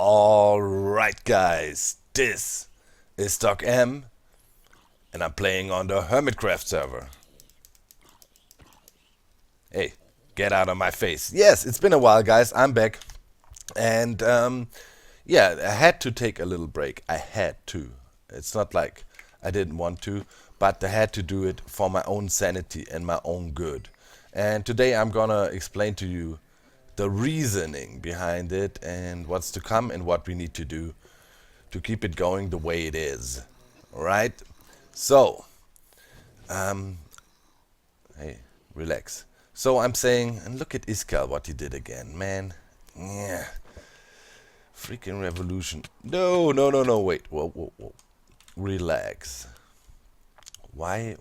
Alright guys, this is Doc M and I'm playing on the Hermitcraft server. Hey, get out of my face. Yes, it's been a while guys, I'm back. And yeah, I had to take a little break. I had to. It's not like I didn't want to, but I had to do it for my own sanity and my own good. And today I'm gonna explain to you the reasoning behind it and what's to come and what we need to do to keep it going the way it is. Alright? So, hey, relax. So I'm saying, and look at Iskal, what he did again, man. Yeah. Freaking revolution. No, wait. Whoa. Relax. Why,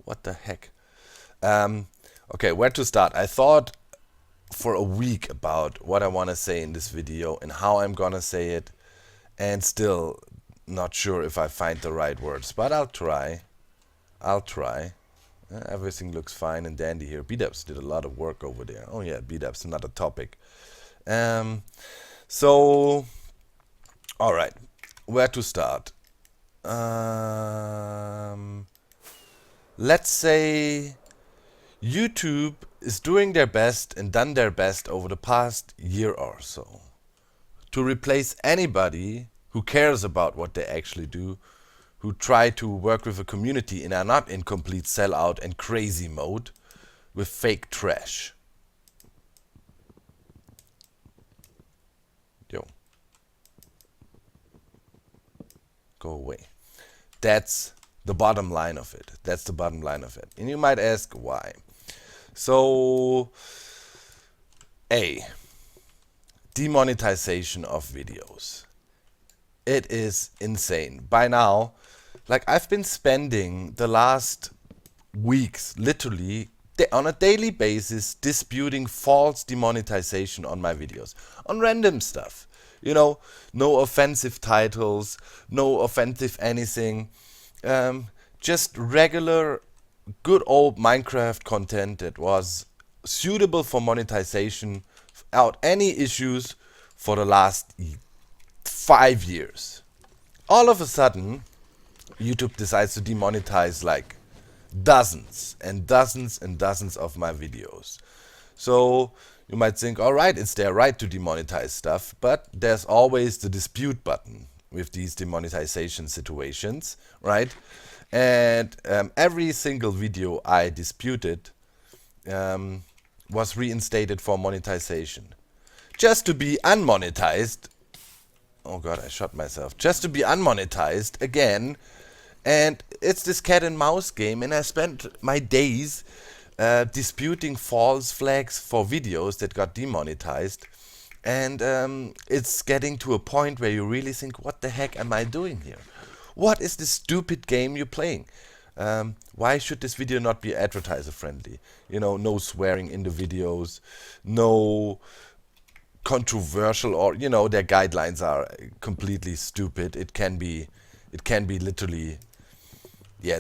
what the heck? Okay, where to start? I thought for a week about what I want to say in this video and how I'm gonna say it, and still not sure if I find the right words, but I'll try. Everything looks fine and dandy here. B-Dubs did a lot of work over there. Oh yeah, B-Dubs, another topic. So, alright, where to start? Let's say YouTube is doing their best and done their best over the past year or so to replace anybody who cares about what they actually do, who try to work with a community and are not in complete sellout and crazy mode, with fake trash. Yo. Go away. That's the bottom line of it. And you might ask why. So, demonetization of videos. It is insane. By now, like I've been spending the last weeks literally on a daily basis disputing false demonetization on my videos. On random stuff. You know, no offensive titles, no offensive anything. Just regular good old Minecraft content that was suitable for monetization without any issues for the last 5 years. All of a sudden, YouTube decides to demonetize like dozens and dozens and dozens of my videos. So you might think, alright, it's their right to demonetize stuff, but there's always the dispute button with these demonetization situations, right? And every single video I disputed was reinstated for monetization. Just to be unmonetized, oh god, I shot myself, just to be unmonetized again, and it's this cat and mouse game, and I spent my days disputing false flags for videos that got demonetized, and it's getting to a point where you really think, what the heck am I doing here? What is this stupid game you're playing? Why should this video not be advertiser friendly? You know, no swearing in the videos, no controversial, or you know, their guidelines are completely stupid. It can be literally, yeah,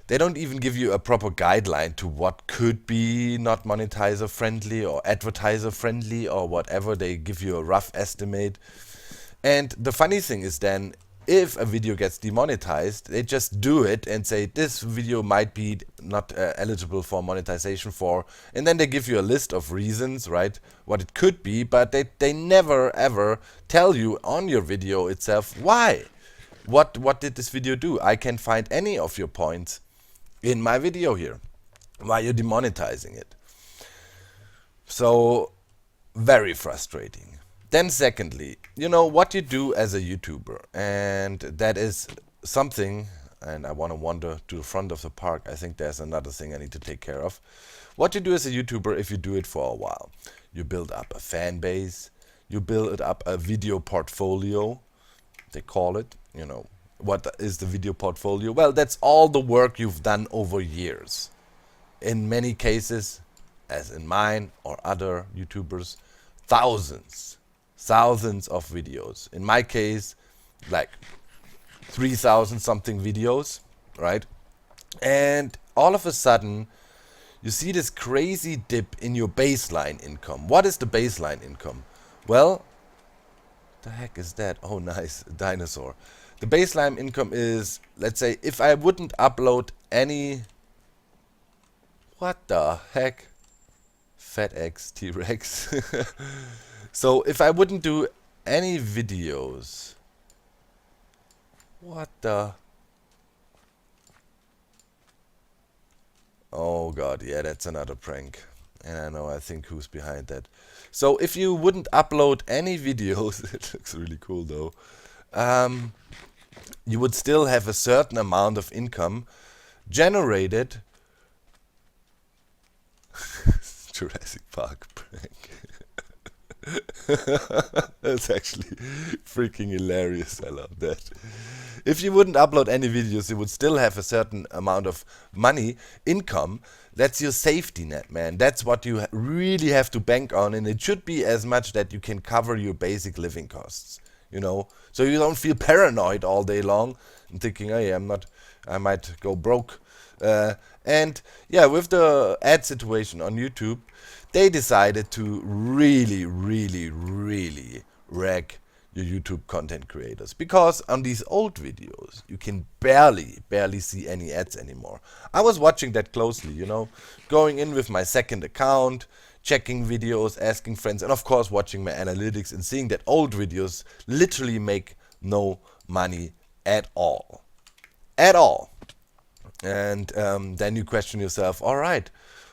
they don't even give you a proper guideline to what could be not monetizer friendly or advertiser friendly or whatever. They give you a rough estimate. And the funny thing is then, if a video gets demonetized, they just do it and say this video might be not eligible for monetization for, and then they give you a list of reasons, right, what it could be, but they never ever tell you on your video itself why. What did this video do? I can't find any of your points in my video here. Why you're demonetizing it? So, very frustrating. Then secondly, you know, what you do as a YouTuber, and that is something, and I want to wander to the front of the park. I think there's another thing I need to take care of. What you do as a YouTuber, if you do it for a while, you build up a fan base, you build up a video portfolio, they call it, you know. What is the video portfolio? Well, that's all the work you've done over years. In many cases, as in mine or other YouTubers, thousands of videos. In my case, like 3,000 something videos, right? And all of a sudden, you see this crazy dip in your baseline income. What is the baseline income? Well, The heck is that? Oh, nice. A dinosaur. The baseline income is, let's say, if I wouldn't upload any... What the heck? FedEx T-Rex. So, if I wouldn't do any videos... What the... Oh god, yeah, that's another prank. And I know, I think who's behind that. So if you wouldn't upload any videos, it looks really cool though, you would still have a certain amount of income generated. Jurassic Park prank. That's actually freaking hilarious. I love that. If you wouldn't upload any videos, you would still have a certain amount of money, income. That's your safety net, man. That's what you really have to bank on, and it should be as much that you can cover your basic living costs, you know? So you don't feel paranoid all day long and thinking, hey, I might go broke. And yeah, with the ad situation on YouTube, they decided to really rag your YouTube content creators, because on these old videos you can barely see any ads anymore. I was watching that closely, you know, going in with my second account, checking videos, asking friends, and of course watching my analytics and seeing that old videos literally make no money at all. And then you question yourself, all right,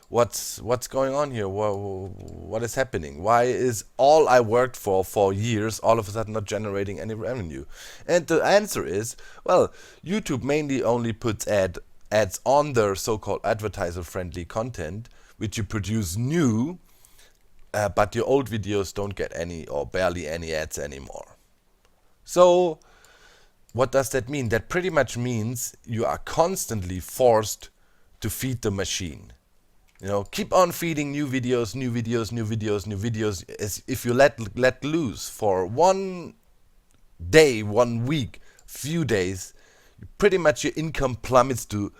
what's going on here? What is happening? Why is all I worked for years all of a sudden not generating any revenue? And the answer is, well, YouTube mainly only puts ads on their so-called advertiser-friendly content, which you produce new, but your old videos don't get any or barely any ads anymore. So what does that mean? That pretty much means you are constantly forced to feed the machine. You know, keep on feeding new videos, as if you let loose for one day, 1 week, few days, pretty much your income plummets to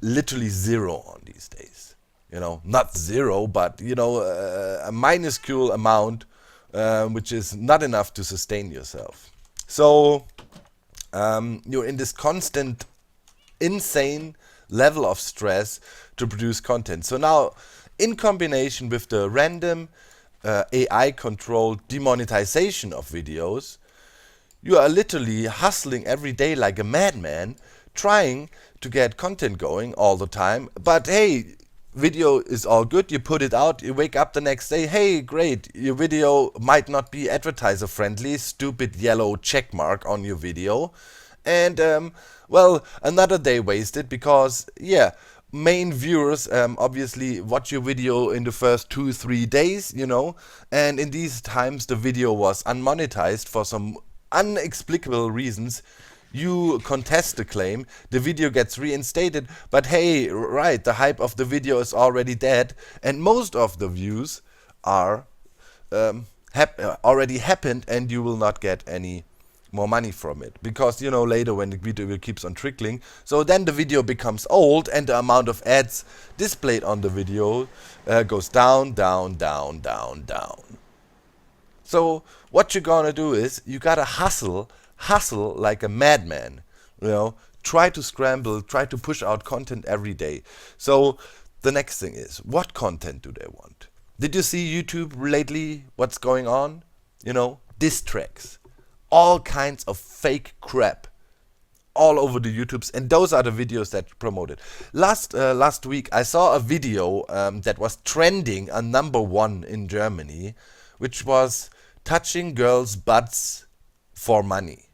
literally zero on these days. You know, not zero, but you know, a minuscule amount, which is not enough to sustain yourself. So you're in this constant, insane level of stress to produce content. So now, in combination with the random AI-controlled demonetization of videos, you are literally hustling every day like a madman, trying to get content going all the time. But hey, video is all good, you put it out, you wake up the next day, hey, great, your video might not be advertiser friendly, stupid yellow check mark on your video. And well, another day wasted, because yeah, main viewers obviously watch your video in the first 2-3 days, you know, and in these times the video was unmonetized for some inexplicable reasons. You contest the claim, the video gets reinstated, but hey, right, the hype of the video is already dead, and most of the views are already happened, and you will not get any more money from it, because you know, later when the video keeps on trickling, so then the video becomes old and the amount of ads displayed on the video goes down. So what you're gonna do is, you gotta hustle like a madman, you know, try to scramble, try to push out content every day. So the next thing is, what content do they want? Did you see YouTube lately, what's going on? You know, diss tracks, all kinds of fake crap all over the YouTubes, and those are the videos that promoted. Last week I saw a video that was trending on #1 in Germany, which was touching girls' butts for money.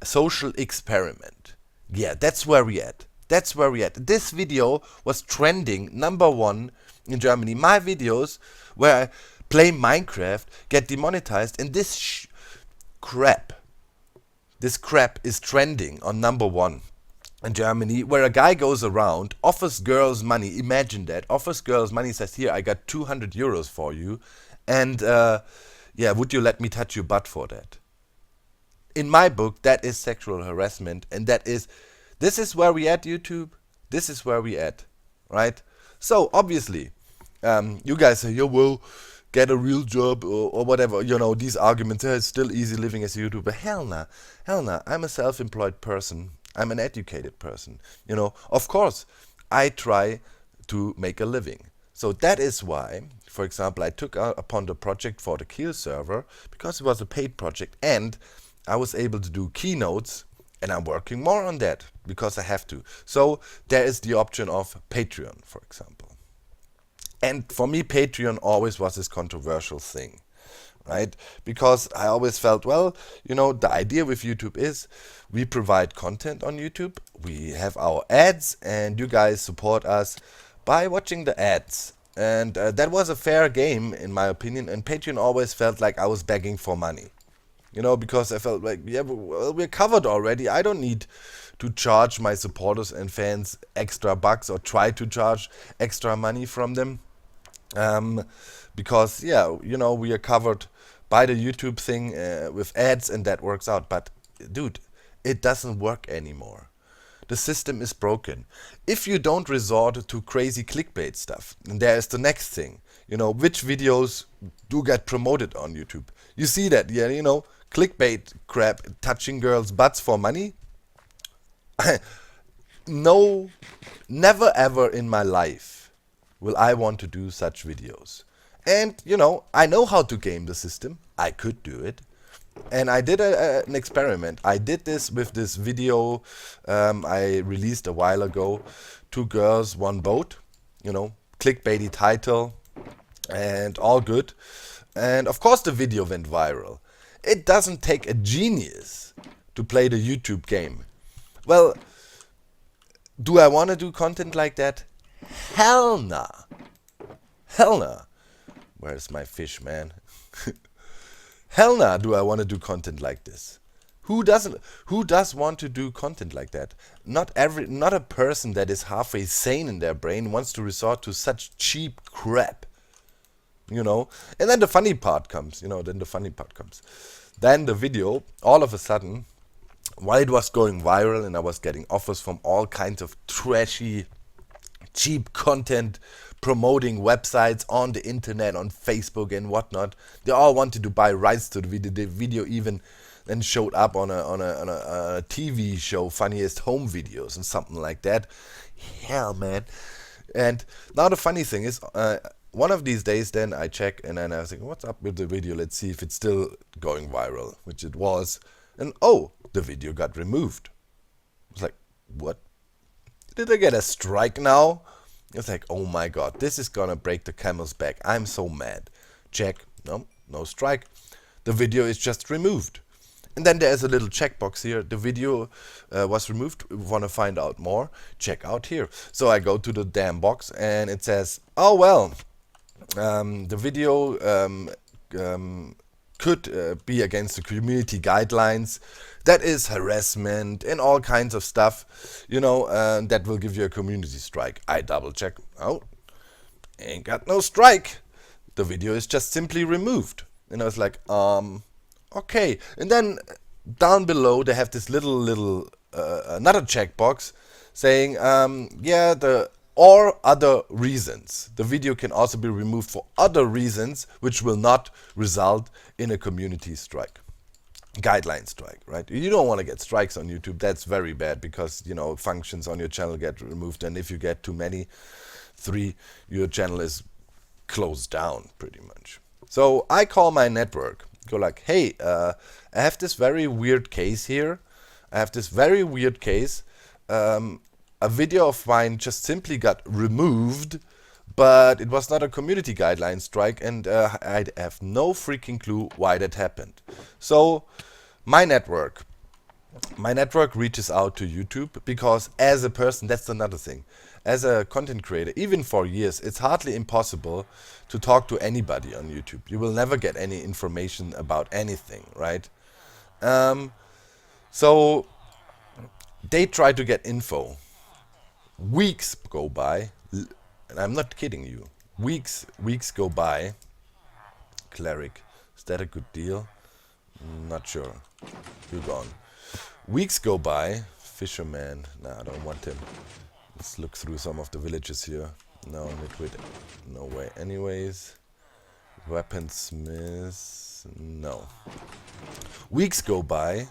A social experiment. Yeah, that's where we at. This video was trending #1 in Germany. My videos where I play Minecraft get demonetized, and this crap is trending on #1 in Germany, where a guy goes around, offers girls money. Imagine that. Offers girls money, says, here, I got 200 euros for you, and yeah, would you let me touch your butt for that? In my book, that is sexual harassment, and this is where we at, YouTube. This is where we at, right? So obviously, you guys say, yeah, well, get a real job or whatever. You know, these arguments, it's still easy living as a YouTuber. Hell nah. Hell nah. I'm a self-employed person. I'm an educated person. You know, of course, I try to make a living. So that is why, for example, I took upon the project for the Kiel server because it was a paid project and I was able to do keynotes, and I'm working more on that because I have to. So there is the option of Patreon, for example. And for me, Patreon always was this controversial thing, right? Because I always felt, well, you know, the idea with YouTube is we provide content on YouTube, we have our ads, and you guys support us by watching the ads. And that was a fair game, in my opinion, and Patreon always felt like I was begging for money. You know, because I felt like, yeah, well, we're covered already. I don't need to charge my supporters and fans extra bucks or try to charge extra money from them. Because, yeah, you know, we are covered by the YouTube thing with ads and that works out. But, dude, it doesn't work anymore. The system is broken. If you don't resort to crazy clickbait stuff, then there is the next thing. You know, which videos do get promoted on YouTube? You see that, yeah, you know, clickbait crap, touching girls' butts for money. No, never ever in my life will I want to do such videos. And, you know, I know how to game the system. I could do it. And I did an experiment. I did this with this video I released a while ago. 2 girls, 1 boat. You know, clickbaity title and all good. And of course the video went viral. It doesn't take a genius to play the YouTube game. Well, do I want to do content like that? Hell nah. Hell nah. Where's my fish, man? Hell nah, do I want to do content like this? Who does want to do content like that? Not a person that is halfway sane in their brain wants to resort to such cheap crap. You know? And then the funny part comes, Then the video, all of a sudden, while it was going viral and I was getting offers from all kinds of trashy, cheap content promoting websites on the internet, on Facebook and whatnot. They all wanted to buy rights to the video. The video even then showed up on a TV show, Funniest Home Videos and something like that. Hell, man. And now the funny thing is, one of these days then I check and then I was like, what's up with the video? Let's see if it's still going viral, which it was. And oh, the video got removed. I was like, what? Did I get a strike now? It's like, oh my god, this is gonna break the camel's back. I'm so mad. Check. No strike. The video is just removed. And then there's a little checkbox here. The video was removed. If you want to find out more, check out here. So I go to the damn box and it says, oh well, the video could be against the community guidelines. That is harassment and all kinds of stuff, that will give you a community strike. I double check. Oh, ain't got no strike. The video is just simply removed. And I was like, okay. And then down below they have this little another checkbox saying, or other reasons. The video can also be removed for other reasons which will not result in a community strike. Guideline strike, right? You don't want to get strikes on YouTube. That's very bad because, functions on your channel get removed. And if you get too many, 3, your channel is closed down pretty much. So I call my network. Go like, hey, I have this very weird case here. A video of mine just simply got removed, but it was not a community guideline strike, and I have no freaking clue why that happened. So my network reaches out to YouTube because as a person, that's another thing. As a content creator, even for years, it's hardly impossible to talk to anybody on YouTube. You will never get any information about anything, right? So they try to get info. Weeks go by, and I'm not kidding you. Weeks go by. Cleric, is that a good deal? Not sure. You're gone. Weeks go by. Fisherman, nah, I don't want him. Let's look through some of the villages here. No, liquid, no way. Anyways, Weaponsmith. No. Weeks go by.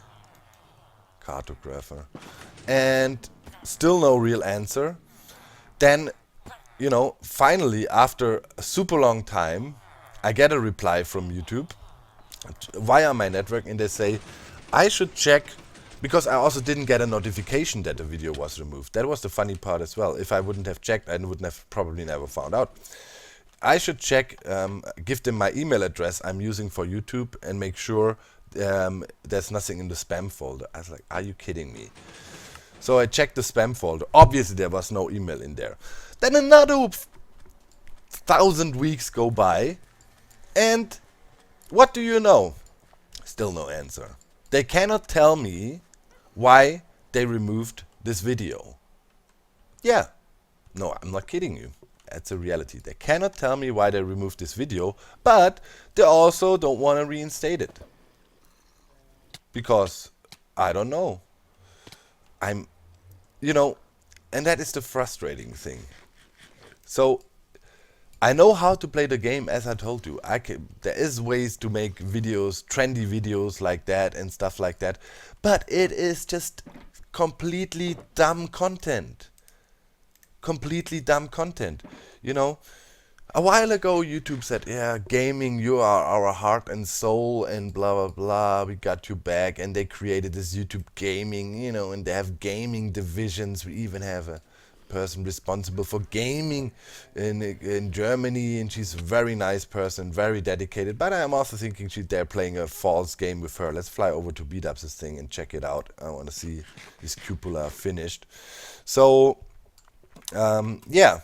Cartographer. And still no real answer. Then, finally, after a super long time, I get a reply from YouTube via my network, and they say I should check, because I also didn't get a notification that the video was removed. That was the funny part as well. If I wouldn't have checked, I wouldn't have probably never found out. I should check, give them my email address I'm using for YouTube, and make sure there's nothing in the spam folder. I was like, are you kidding me? So I checked the spam folder. Obviously there was no email in there. Then another 1,000 weeks go by, and what do you know? Still no answer. They cannot tell me why they removed this video. Yeah. No, I'm not kidding you. That's a reality. They cannot tell me why they removed this video, but they also don't want to reinstate it. Because, I don't know. And that is the frustrating thing. So, I know how to play the game, as I told you. There is ways to make videos, trendy videos like that and stuff like that. But it is just completely dumb content. Completely dumb content. A while ago YouTube said, yeah, gaming, you are our heart and soul and blah blah blah, we got you back. And they created this YouTube gaming, and they have gaming divisions. We even have a person responsible for gaming in Germany, and she's a very nice person, very dedicated. But I'm also thinking they're playing a false game with her. Let's fly over to Beat-Ups' thing and check it out. I want to see this cupola finished. So, yeah.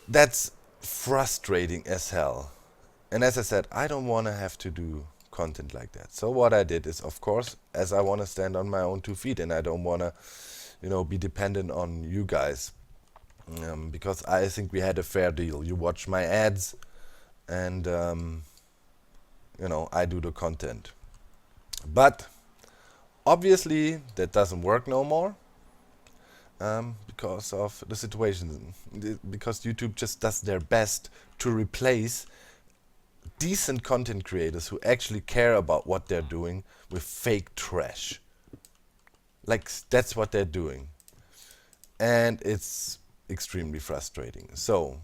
That's frustrating as hell. And as I said, I don't want to have to do content like that. So what I did is, of course, as I want to stand on my own 2 feet, and I don't want to, be dependent on you guys, because I think we had a fair deal. You watch my ads, and I do the content. But obviously that doesn't work no more, because of the situation. Because YouTube just does their best to replace decent content creators who actually care about what they're doing with fake trash. Like, that's what they're doing. And it's extremely frustrating. So,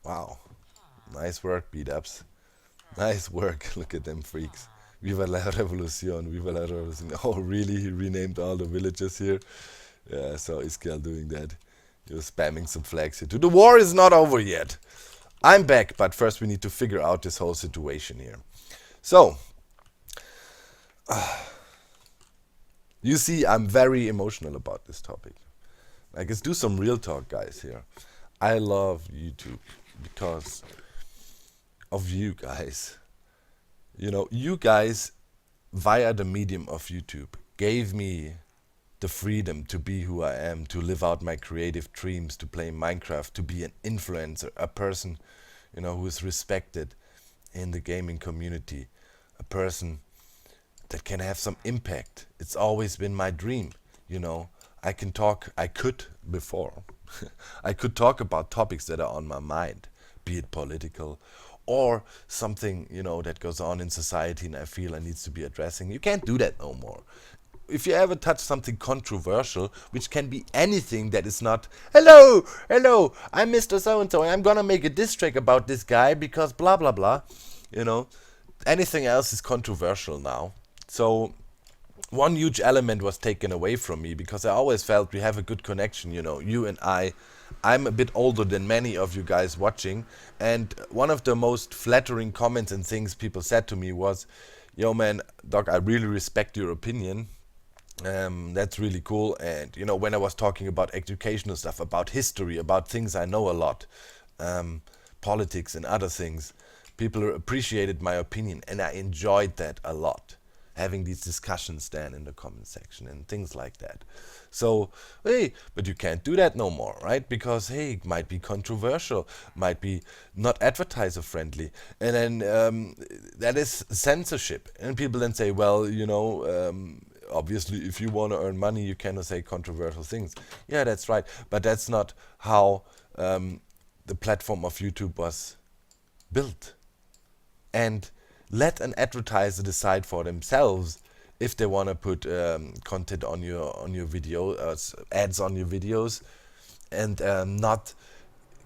wow. Nice work, Beat-Ups. Nice work. Look at them freaks. Viva la revolución. Viva la revolución. Oh, really? He renamed all the villages here? Yeah, I saw Iskal doing that. He was spamming some flags here too. The war is not over yet. I'm back, but first we need to figure out this whole situation here. So, you see, I'm very emotional about this topic. Like, let's do some real talk, guys, here. I love YouTube because of you guys. You guys, via the medium of YouTube, gave me the freedom to be who I am, to live out my creative dreams, to play Minecraft, to be an influencer, a person, who is respected in the gaming community, a person that can have some impact. It's always been my dream, I could talk about topics that are on my mind, be it political or something, that goes on in society and I feel I needs to be addressing. You can't do that no more. If you ever touch something controversial, which can be anything that is not, hello, I'm Mr. So-and-so, and I'm gonna make a diss track about this guy because blah, blah, blah, anything else is controversial now. So one huge element was taken away from me because I always felt we have a good connection, you and I'm a bit older than many of you guys watching, and one of the most flattering comments and things people said to me was, yo man, Doc, I really respect your opinion. That's really cool. And when I was talking about educational stuff, about history, about things I know a lot, politics and other things, people appreciated my opinion, and I enjoyed that a lot, having these discussions then in the comment section and things like that. So, hey, but you can't do that no more, right? Because, hey, it might be controversial, might be not advertiser friendly, and then that is censorship. And people then say, well, obviously, if you want to earn money, you cannot say controversial things. Yeah, that's right. But that's not how the platform of YouTube was built. And let an advertiser decide for themselves if they want to put content on your video, ads on your videos, and not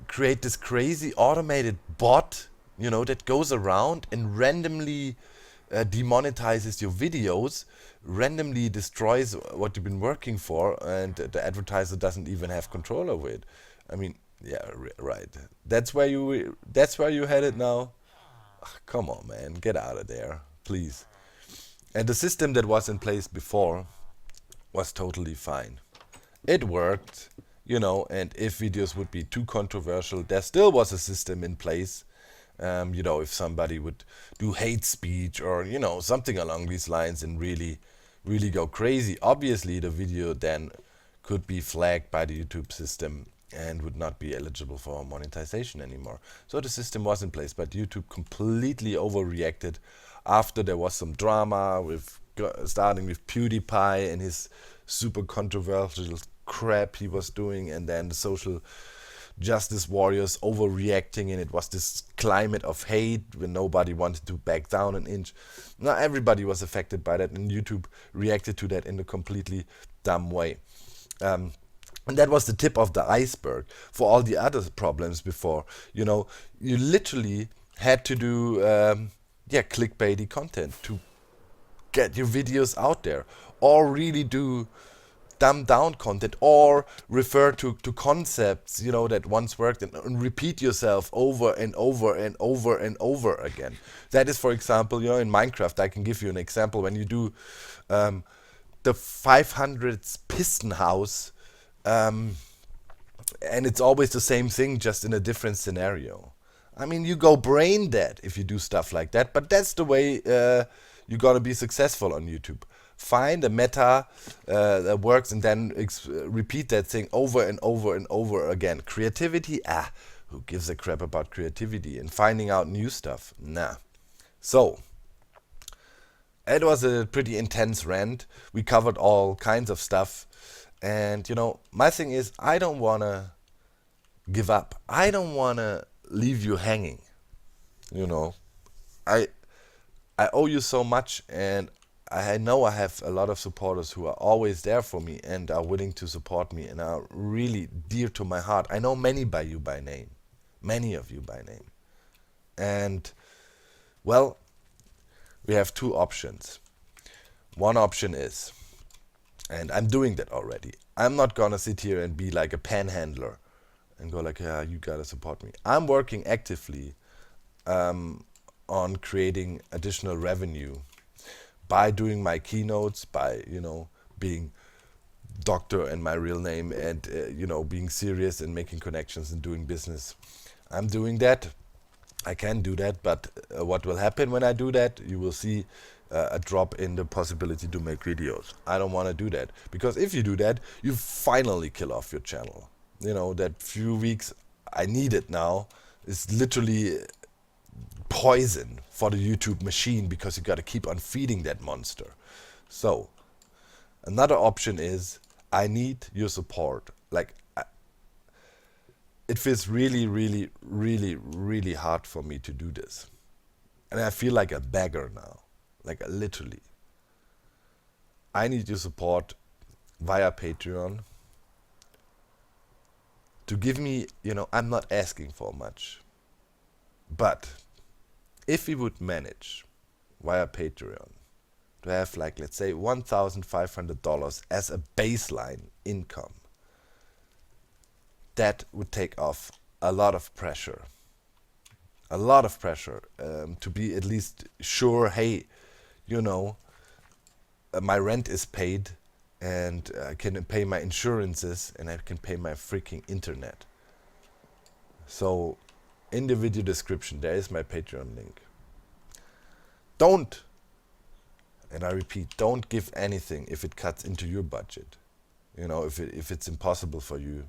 create this crazy automated bot, that goes around and randomly demonetizes your videos, randomly destroys what you've been working for, and the advertiser doesn't even have control over it. I mean, yeah, right. That's where you headed now. Come on, man, get out of there, please. And the system that was in place before was totally fine. It worked, and if videos would be too controversial, there still was a system in place. If somebody would do hate speech or, something along these lines and really, really go crazy, obviously the video then could be flagged by the YouTube system and would not be eligible for monetization anymore. So the system was in place, but YouTube completely overreacted after there was some drama with starting with PewDiePie and his super controversial crap he was doing, and then the social justice warriors overreacting, and it was this climate of hate when nobody wanted to back down an inch. Now everybody was affected by that, and YouTube reacted to that in a completely dumb way. And that was the tip of the iceberg for all the other problems before. You literally had to do clickbaity content to get your videos out there, or really do dumbed down content, or refer to concepts that once worked, and repeat yourself over and over and over and over again. That is, for example, in Minecraft, I can give you an example. When you do the 500th piston house, and it's always the same thing, just in a different scenario. I mean, you go brain dead if you do stuff like that, but that's the way you gotta be successful on YouTube. Find a meta that works, and then repeat that thing over and over and over again. Creativity? Who gives a crap about creativity and finding out new stuff? Nah. So, it was a pretty intense rant. We covered all kinds of stuff. And, my thing is, I don't want to give up. I don't want to leave you hanging. I owe you so much, and I know I have a lot of supporters who are always there for me and are willing to support me and are really dear to my heart. I know many of you by name. And, well, we have two options. One option is, and I'm doing that already, I'm not gonna sit here and be like a panhandler and go like, yeah, you gotta support me. I'm working actively on creating additional revenue by doing my keynotes, by being doctor and my real name, and being serious and making connections and doing business. I'm doing that. I can do that, but what will happen when I do that? You will see a drop in the possibility to make videos. I don't want to do that, because if you do that, you finally kill off your channel. That few weeks I need it now is literally poison for the YouTube machine, because you got to keep on feeding that monster. So another option is, I need your support. It feels really, really, really, really hard for me to do this, and I feel like a beggar now, literally. I need your support via Patreon to give me, I'm not asking for much, but if we would manage via Patreon to have let's say $1,500 as a baseline income, that would take off a lot of pressure. To be at least sure, hey, my rent is paid, and I can pay my insurances, and I can pay my freaking internet. So, in the video description, there is my Patreon link. Don't, and I repeat, don't give anything if it cuts into your budget. If it's impossible for you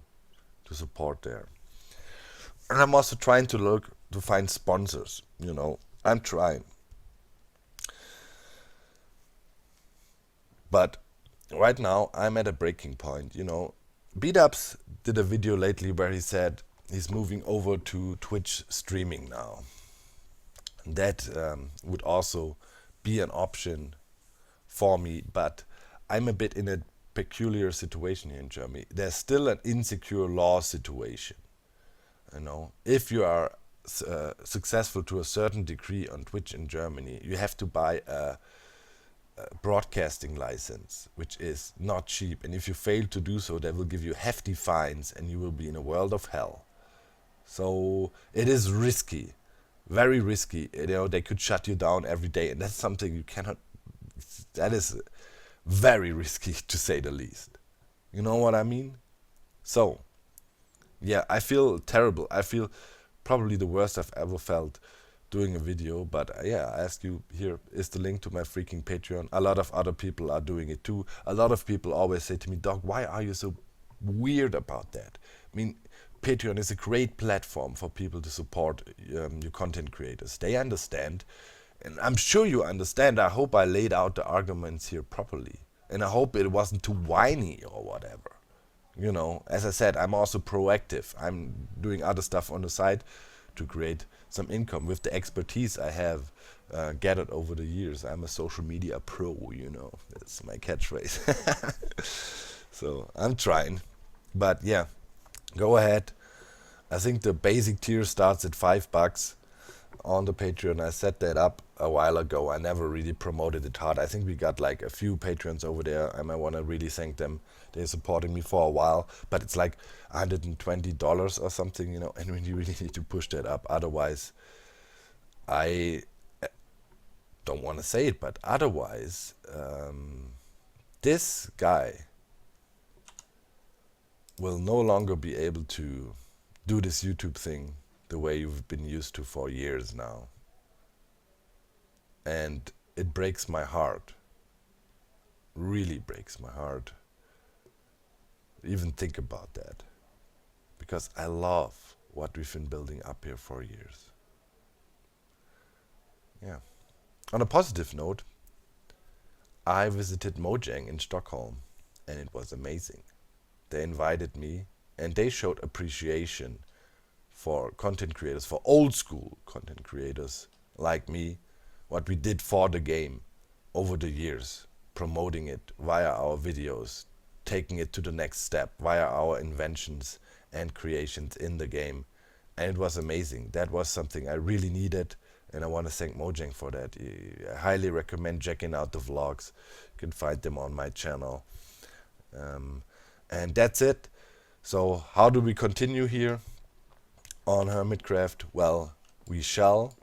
to support there. And I'm also trying to look to find sponsors. I'm trying. But right now I'm at a breaking point. B-Dubs did a video lately where he said, he's moving over to Twitch streaming now. That would also be an option for me, but I'm a bit in a peculiar situation here in Germany. There's still an insecure law situation. You know, if you are successful to a certain degree on Twitch in Germany, you have to buy a broadcasting license, which is not cheap. And if you fail to do so, they will give you hefty fines and you will be in a world of hell. So it is risky, very risky. You know, they could shut you down every day, and that's something you cannot. That is very risky, to say the least. You know what I mean? So, yeah, I feel terrible. I feel probably the worst I've ever felt doing a video. But yeah, I ask you, here is the link to my freaking Patreon. A lot of other people are doing it too. A lot of people always say to me, Doc, why are you so weird about that? I mean, Patreon is a great platform for people to support your content creators. They understand, and I'm sure you understand. I hope I laid out the arguments here properly, and I hope it wasn't too whiny or whatever. You know, as I said, I'm also proactive. I'm doing other stuff on the side to create some income with the expertise I have gathered over the years. I'm a social media pro, you know. That's my catchphrase. So I'm trying. But yeah, go ahead. I think the basic tier starts at $5 on the Patreon. I set that up a while ago. I never really promoted it hard. I think we got like a few patrons over there. I might want to really thank them. They're supporting me for a while, but it's like $120 or something, you know, and we really need to push that up. Otherwise, I don't want to say it, but otherwise, this guy will no longer be able to do this YouTube thing the way you've been used to for years now. And it breaks my heart. Really breaks my heart. Even think about that. Because I love what we've been building up here for years. Yeah. On a positive note, I visited Mojang in Stockholm and it was amazing. They invited me and they showed appreciation for content creators, for old school content creators like me, what we did for the game over the years, promoting it via our videos, taking it to the next step via our inventions and creations in the game. And it was amazing. That was something I really needed, and I want to thank Mojang for that. I highly recommend checking out the vlogs. You can find them on my channel. And that's it. So how do we continue here on Hermitcraft? Well, we shall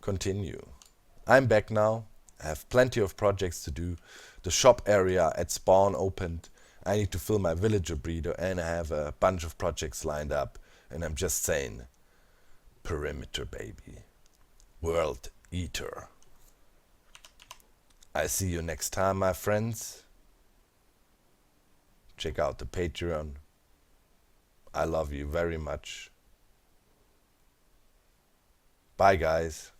continue. I'm back now. I have plenty of projects to do. The shop area at Spawn opened. I need to fill my villager breeder, and I have a bunch of projects lined up. And I'm just saying, perimeter baby, world eater. I see you next time, my friends. Check out the Patreon. I love you very much. Bye, guys.